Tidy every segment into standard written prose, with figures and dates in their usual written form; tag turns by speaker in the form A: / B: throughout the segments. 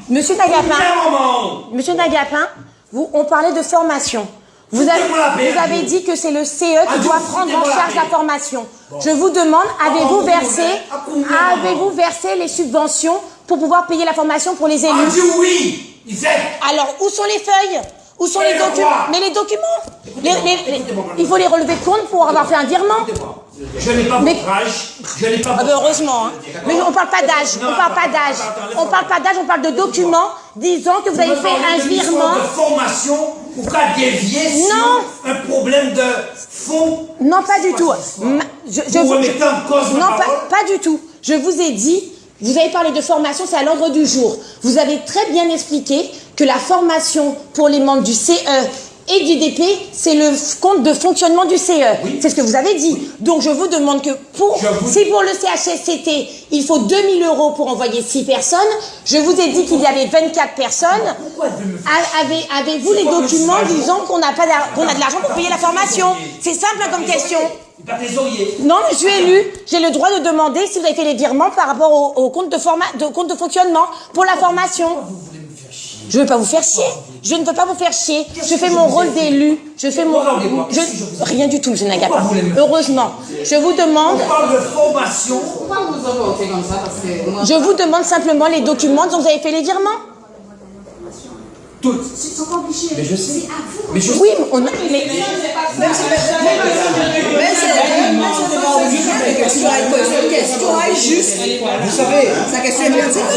A: Monsieur Nagapin, on parlait de formation. Vous avez dit que c'est le CE qui doit prendre en charge la formation. Je vous demande, avez-vous versé les subventions pour pouvoir payer la formation pour les élus?
B: Oui.
A: Alors, où sont les feuilles? Où sont les documents? Mais les documents, il faut les relever de compte pour avoir fait un virement.
B: Je n'ai pas votre âge.
A: Heureusement. Hein. Mais on ne parle pas d'âge. On parle pas d'âge. On parle pas d'âge. On parle de documents disant que vous avez fait un virement.
B: De formation pour qu'à dévier sur un problème de fond.
A: Non, pas du tout.
B: Vous remettez en cause
A: non, pas du tout. Je vous ai dit. Vous avez parlé de formation, c'est à l'ordre du jour. Vous avez très bien expliqué que la formation pour les membres du CE et du DP, c'est le compte de fonctionnement du CE. Oui. C'est ce que vous avez dit. Donc je vous demande que si pour le CHSCT, il faut 2000 € pour envoyer 6 personnes, je vous ai dit qu'il y avait 24 personnes. Avez-vous les documents disant qu'on a de l'argent pour payer la formation? C'est simple comme question. Non, je suis élu. J'ai le droit de demander si vous avez fait les virements par rapport au compte de fonctionnement pour la formation. Je ne veux pas vous faire chier. Je ne veux pas vous faire chier. Je fais mon rôle d'élu. Rien du tout, monsieur Nagapin. Heureusement. Je vous demande.
B: On parle de formation.
A: Je vous demande simplement les documents dont vous avez fait les virements.
B: Toutes. Mais je sais.
A: Oui, on a. Mais...
C: Juste, vous savez, sa question est pertinente.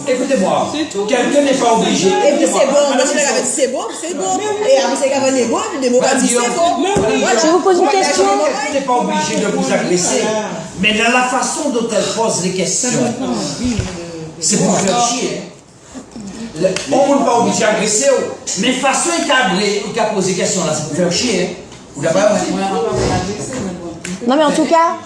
B: Écoutez-moi, quelqu'un n'est pas obligé.
C: Et puis c'est bon, c'est bon. Et après c'est qu'à venir bon, puis démocratie c'est bon.
A: Je vous pose une question.
B: Elle n'est pas obligé de vous agresser. Mais dans la façon dont elle pose les questions, c'est pour faire chier. On ne peut pas obliger à agresser, mais façon qu'à poser des questions là, c'est pour faire chier. Vous l'avez pas.
A: Non mais en tout cas,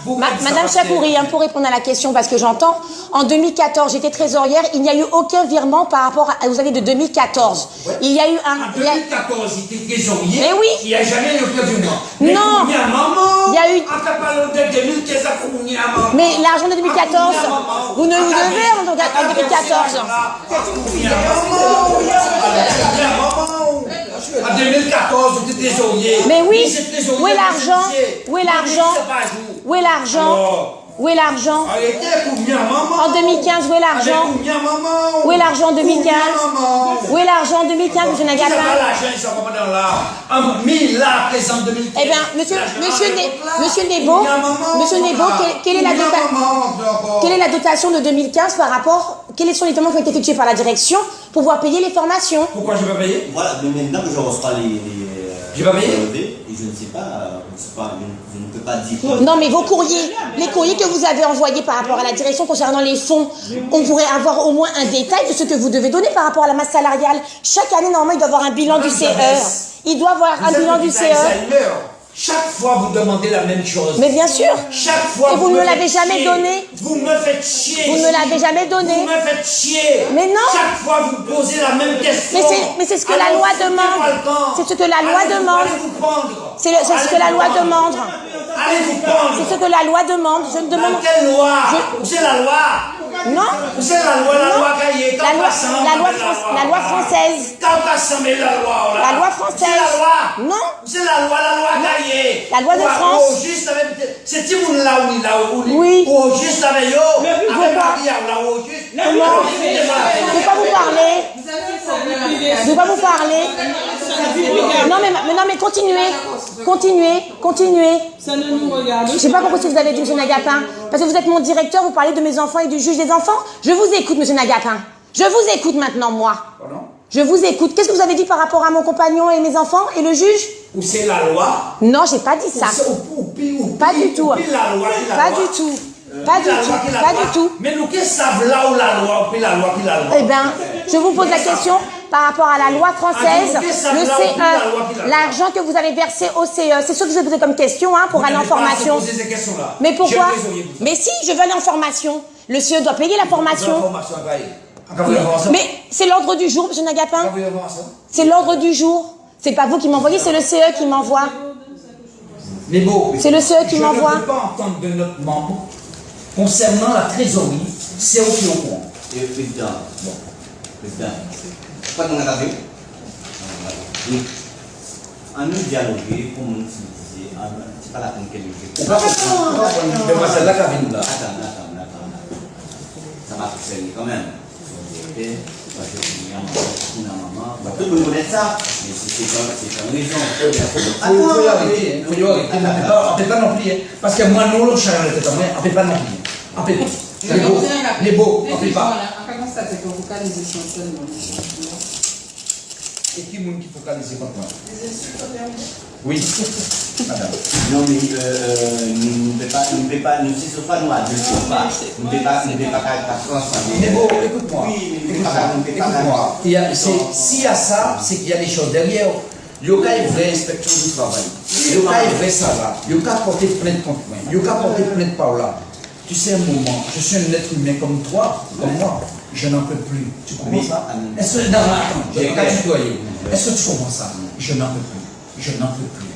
A: Madame Chakouri, pour répondre à la question, parce que j'entends, en 2014, j'étais trésorière, il n'y a eu aucun virement par rapport à vous avez de 2014. Ouais. Il y a eu un...
B: En 2014, il était trésorier,
A: mais oui.
B: Il n'y a jamais eu aucun virement.
A: Non. Il y a eu... Mais l'argent de 2014, vous ne vous devez en 2014.
B: En 2014, vous êtes trésorier.
A: Mais oui, où est l'argent? Où est l'argent? Où est l'argent? Où est l'argent? En 2015, où est l'argent? Où est l'argent en 2015? Où est l'argent en 2015, monsieur Nagapin? Eh bien, monsieur Nebo, quelle est la dotation de 2015 par rapport... Quels sont les paiements qui ont été effectués par la direction pour pouvoir payer les formations?
B: Pourquoi je ne vais pas payer?
D: Voilà, mais maintenant que je reçois les
B: je vais pas payer?
D: Et je ne sais pas, je ne peux pas dire.
A: Non, mais vos courriers, les courriers que vous avez envoyés par rapport à la direction concernant les fonds, on pourrait avoir au moins un détail de ce que vous devez donner par rapport à la masse salariale. Chaque année, normalement, il doit avoir un bilan du CE. Il doit avoir un bilan du CE.
B: Chaque fois, vous demandez la même chose.
A: Mais bien sûr.
B: Chaque fois,
A: et vous ne me l'avez jamais donné.
B: Vous me faites chier.
A: Vous ne me l'avez jamais donné.
B: Vous me faites chier.
A: Mais non.
B: Chaque fois, vous posez la même question.
A: Mais c'est ce que la loi demande. C'est ce que la loi demande. C'est ce que la loi demande.
B: Allez vous prendre.
A: C'est ce que la loi demande. Je ne demande.
B: Quelle loi? C'est la loi.
A: Non.
B: C'est la loi cahier.
A: La loi française. La loi française. Non.
B: C'est la loi cahier.
A: La loi de France.
B: C'est Timoun là où il a
A: oui.
B: Au juste avec yo. Avec Maria là au juste.
A: Comment? Je ne peux pas vous parler. Je ne peux pas vous parler. Non mais continuez.
E: Ça ne nous regarde.
A: Je ne sais pas pourquoi vous avez dit, monsieur Nagapin. Parce que vous êtes mon directeur, vous parlez de mes enfants et du juge des enfants. Je vous écoute, monsieur Nagapin. Je vous écoute maintenant, moi.
B: Pardon?
A: Je vous écoute. Qu'est-ce que vous avez dit par rapport à mon compagnon et mes enfants et le juge?
B: Ou c'est la loi?
A: Non, j'ai pas dit ça. Pas du tout. Pas du tout. Pas du tout.
B: Mais nous, qu'est-ce que ça veut là où la loi, puis la loi, puis la loi?
A: Eh bien, je vous pose la question par rapport à la loi française, le CE, l'argent que vous avez versé au CE. C'est sûr que je vous ai posé comme question pour aller en formation. Mais pourquoi? Mais si, je veux aller en formation. Le CE doit payer la formation. Mais c'est l'ordre du jour, monsieur Nagapin. C'est l'ordre du jour. C'est pas vous qui m'envoyez, c'est le CE qui m'envoie.
B: C'est
A: le CE qui m'envoie.
B: Je ne peux pas entendre de notre membre concernant la trésorerie, c'est eux qui ont courant.
D: Président, pas dans la vie. Oui. En nous dialoguer, pour nous utiliser, c'est pas la peine qu'elle le fait.
B: Demoiselle là, qui là.
D: Attends. Ça va faire quand même. Parce que il y a maman. Tout le monde connaît ça. Mais c'est une raison.
B: Faut y arrêter. On ne peut pas non plus. Parce que moi, nous, le chagrin de tête, on ne peut pas non plus. On ne peut pas. Les beaux, on ne peut pas.
E: On peut constater que vous focalisez essentiellement.
B: Et qui est-ce qui focalise contre moi? Oui, madame.
D: Non, mais nous ne pouvons pas, nous ne sommes pas nous adultes, nous ne pouvons pas transformer.
B: Mais bon, écoute-moi. Écoute-moi. S'il y a ça, c'est qu'il y a des choses derrière. Il y a une vraie inspection du travail. Il y a une vraie salaire. Il y a porter plainte contre moi. Il y a porter plainte par là. Tu sais, un moment, je suis un être humain comme toi, comme moi. Je n'en peux plus. Tu comprends ça? Est-ce que, non, attends, je vais pas tutoyer. Est-ce que tu comprends ça? Je n'en peux plus. Je n'en peux plus.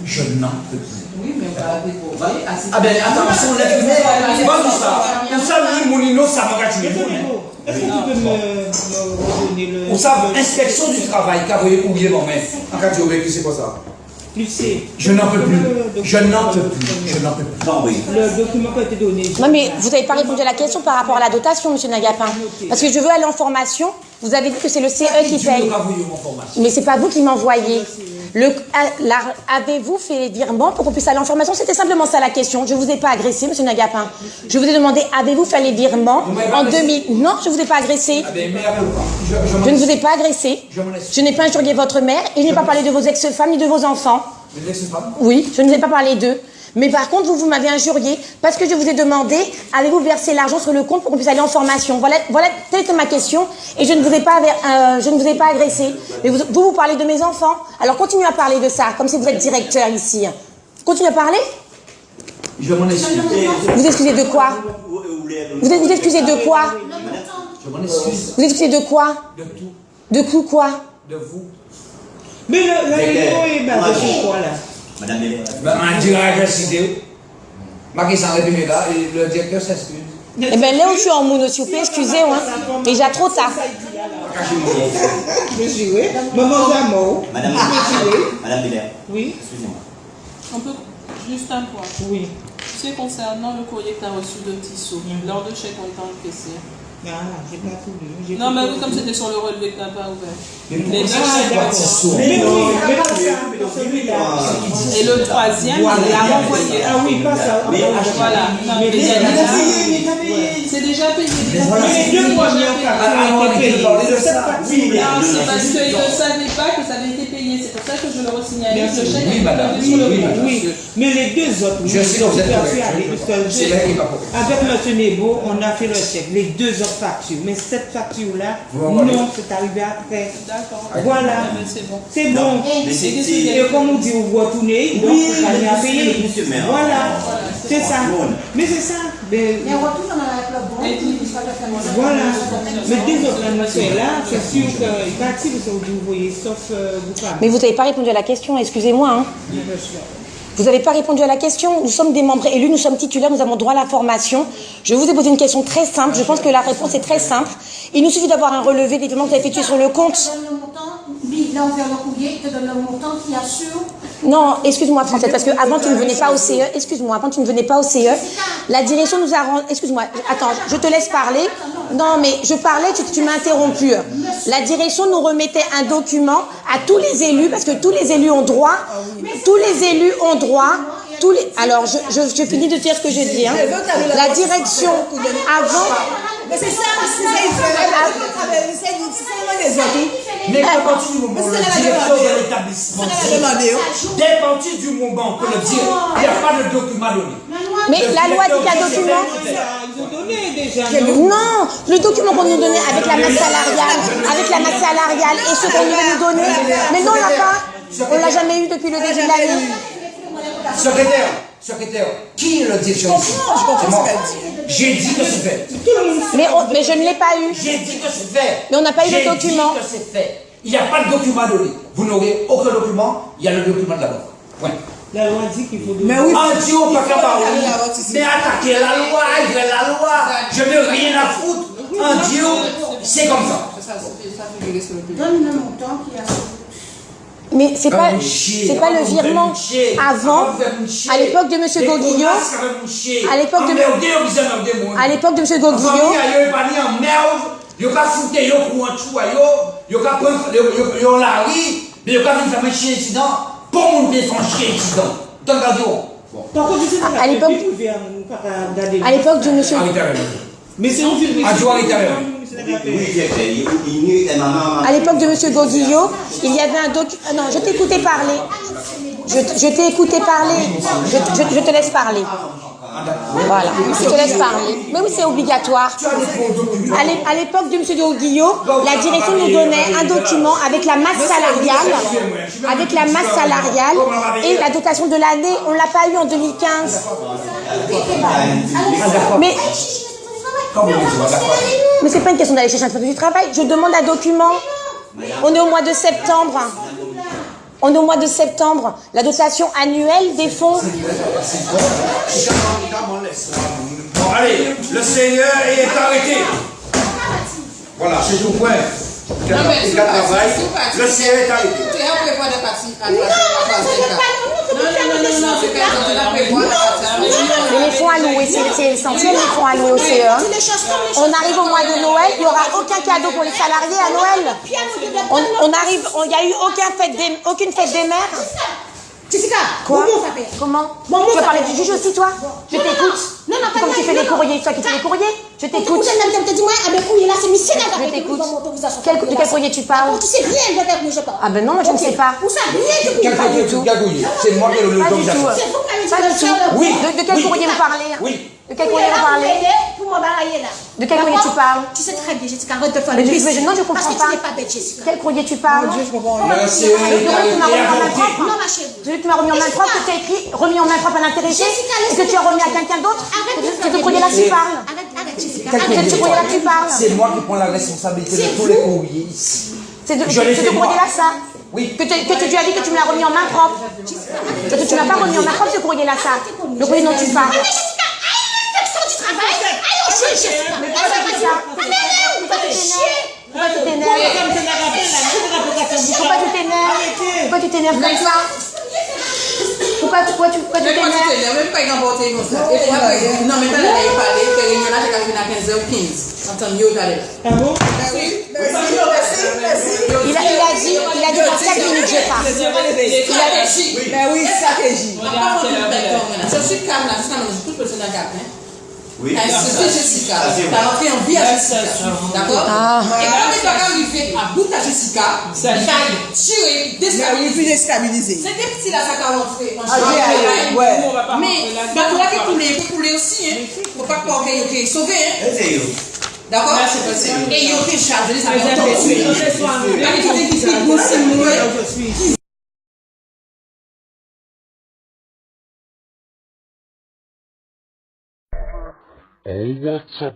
B: Je n'en peux plus.
E: Oui, mais on va découvrir.
B: Ah ben, attention, l'être humain. C'est pas tout ça. Pour ça, oui, Moulino, ça va gâcher les
C: Est-ce que tu peux me redonner le...
B: Pour ça, inspection du travail, car vous avez oublié mon maître. En cas de vécu, c'est pas ça.
C: Lucie.
B: Je n'en peux plus. Je n'en peux plus. Je n'en peux plus.
D: Non, oui.
C: Le document qui a été donné.
A: Non, mais vous n'avez pas répondu à la question par rapport à la dotation, monsieur Nagapin. Parce que je veux aller en formation. Vous avez dit que c'est le CE qui paye. Mais c'est pas vous qui m'envoyez. Avez-vous fait les virements pour qu'on puisse aller en formation? C'était simplement ça la question. Je ne vous ai pas agressé, monsieur Nagapin. Je vous ai demandé, avez-vous fait les virements en 2000? Non, je ne vous ai pas agressé. Je ne vous ai pas agressé. Je n'ai pas injurié votre mère et je n'ai pas parlé de vos ex-femmes ni de vos enfants. Oui, je ne vous ai pas parlé d'eux. Mais par contre, vous m'avez injurié parce que je vous ai demandé, avez-vous versé l'argent sur le compte pour qu'on puisse aller en formation? Voilà, telle était ma question. Et je ne vous ai pas agressé. Mais vous parlez de mes enfants. Alors continuez à parler de ça, comme si vous êtes directeur ici. Continuez à parler.
B: Je m'en excuse.
A: Vous excusez de quoi? Vous excusez de quoi?
B: Je m'en excuse.
A: Vous excusez de quoi?
B: De tout.
A: De quoi?
B: De vous.
C: Mais le réunion est basé sur quoi là?
D: Madame Bélé.
B: Un directeur cité. Ma question est là et le directeur s'excuse.
A: Eh bien, là où je suis en moune, s'il vous plaît, excusez-moi. Mais j'ai trop tard.
C: Je suis, oui. Maman Zamo.
D: Madame Bélé.
C: Oui.
D: Excusez-moi.
E: On peut juste un point.
C: Oui.
E: Tu sais, concernant le courrier que tu as reçu de Tissot, l'heure de chèque en temps encaissé.
C: Ah, j'ai pas tout lu.
E: Non, mais oui, comme c'était sur le relevé que tu n'as pas ouvert. Les deux chèques.
C: Mais oui,
E: Et le troisième, il l'a renvoyé.
C: Ah oui, pas ça.
E: Voilà. Non, mais c'est déjà payé.
C: Mais les deux premières factures ont été payées.
E: Non, c'est parce qu'ils ne savaient pas que ça avait été payé. C'est pour ça que je leur ai signalé que le chèque
B: Oui, madame.
E: était sur le compte.
C: Oui, mais les deux autres,
B: Je sais que vous êtes
C: c'est avec M. Nebo, on a fait le chèque, les deux autres factures. Mais cette facture-là, non, c'est arrivé après.
E: D'accord.
C: Voilà.
E: Mais c'est bon.
C: C'est bon. Et comme on dit, on va tourner, donc on va rien payer. Voilà. C'est ça. Mais c'est ça. Voilà. Mais deux autres annonceurs là, c'est sûr qu'ils participent, vous voyez, sauf vous.
A: Mais vous n'avez pas répondu à la question, excusez-moi. Hein. Vous n'avez pas répondu à la question. Nous sommes des membres élus, nous sommes titulaires, nous avons droit à la formation. Je vous ai posé une question très simple. Je pense que la réponse est très simple. Il nous suffit d'avoir un relevé des paiements que vous avez effectués sur le compte.
F: Lui, il a ouvert le courrier, il te donne le montant qui assure.
A: Non, excuse-moi, Françoise, parce que avant tu ne venais pas au CE, excuse-moi, avant tu ne venais pas au CE, la direction nous a rendu, excuse-moi, attends, je te laisse parler. Non, mais je parlais, tu m'as interrompu. La direction nous remettait un document à tous les élus, parce que tous les élus ont droit, alors je finis de dire ce que je dis. Hein. La direction, avant...
C: Mais c'est ça,
B: Mais à partir du moment où le directeur de l'établissement dès à partir du moment que le directeur, il n'y a pas de document donné.
A: Mais la loi dit qu'il y a document.
C: Ils ont donné déjà.
A: Non, le document qu'on nous donnait avec la masse salariale, et ce qu'on nous donnait. Mais non, on l'a pas. On l'a jamais eu depuis le début de l'année.
B: Secrétaire, qui est le directeur? Je comprends ce qu'elle dit. J'ai dit que c'est fait.
A: Mais je ne l'ai pas eu.
B: J'ai dit que c'est fait.
A: Mais on n'a pas eu de document.
B: J'ai dit que c'est fait. Il n'y a pas de document donné. Vous n'aurez aucun document. Il y a le document de la banque. Ouais.
C: La loi dit qu'il faut...
G: Mais oui.
B: En Dieu, pas capable. Mais attaquer la loi, agir la loi, je n'ai rien à foutre. En Dieu, c'est comme ça.
F: Donne le montant qui a.
A: Mais c'est pas le virement avant, à l'époque de M. Goguillot, à l'époque de M. Goguillot,
B: yo ka foute yo pour un trou yo ka prendre yo la ri mais yo ka venir faire un chien incident pour mon défend chien incident dans radio
A: à l'époque de M.
C: Mais c'est un film.
A: À l'époque de M. Goguillot, il y avait un document. Non, je t'écoutais parler. Je t'ai écouté parler. Je te laisse parler. Voilà, je te laisse parler. Mais oui, c'est obligatoire. À l'époque de M. Goguillot, la direction nous donnait un document avec la masse salariale, et la dotation de l'année. On ne l'a pas eu en 2015. Mais c'est pas une question d'aller chercher un truc du travail. Je demande un document. On est au mois de septembre. La dotation annuelle des fonds.
B: Bon, allez, le Seigneur est arrêté. Voilà, c'est tout point. Le Seigneur est arrêté.
A: Mais les fonds alloués, c'est essentiel, les fonds alloués au CE1. On arrive au mois de Noël, il n'y aura aucun cadeau pour les salariés à Noël. Il n'y a eu aucune fête des mères.
F: Jessica,
A: Quoi? Comment? Tu vas parler du juge aussi, toi? Je t'écoute.
F: Non, non,
A: Comme tu fais les courriers, toi qui fais les courriers, je t'écoute. Je t'écoute. De quel courrier tu parles?
F: Tu sais rien de je parle.
A: Ah ben non, moi je ne sais pas.
F: Vous savez rien de
A: Pas du tout.
B: C'est moi qui ai le
A: Pas du tout.
B: l'autorisation.
A: Pas du tout.
B: Oui.
A: De quel courrier vous parlez?
B: Oui.
A: De quel courrier vous parlez?
F: Pour m'embarrailler là.
A: De quel courrier tu parles?
F: Tu sais très bien, Jessica, arrête de faire
A: Mais
F: le
A: non, je comprends
F: parce que
A: pas.
F: tu n'es pas bête, Jessica.
A: Quel courrier tu parles?
B: Le Seigneur est arrêté.
F: Non, ma chérie.
A: Celui que tu m'as remis en main propre, que tu as écrit remis en main propre à l'intéressé, et que tu as remis à quelqu'un d'autre. C'est ce courrier-là que tu parles.
F: Arrête, Jessica.
A: C'est de ce courrier-là que tu parles.
B: C'est moi qui prends la responsabilité de tous les courriers ici.
A: C'est de ce courrier-là, ça.
B: Oui.
A: Que tu as dit que tu me l'as remis en main propre. Que tu ne m'as pas remis en main propre, ce courrier-là, ça. Le courrier dont tu parles. Pourquoi tu t'énerves? Pourquoi tu t'énerves comme ça? Pourquoi tu t'énerves?
E: Même pas emporté comme ça. Et puis après, non, mais t'as d'aller parler, que réunion là, t'es arrivé à 15h15. Entends mieux d'aller.
C: Ah bon?
A: Il a dit dans 4 minutes, je pars.
G: Mais oui, stratégie.
E: Je suis calme là, jusqu'à maintenant, toute personne à cap.
D: Oui.
E: C'est Jessica. T'as rentré en vie à Jessica. D'accord? Et quand tu vas arriver à bout à Jessica, tu vas tirer,
G: Mais oui, puis déstabiliser.
E: c'est des petits là, ça va rentrer.
G: Ouais.
E: Mais tu vas couler aussi, hein. Faut pas croire qu'il est sauvé, hein. D'accord? Et il est chargé, ça va tomber. Allez, tu dis qu'il fait bon, c'est mourir.
H: Oh, what's up,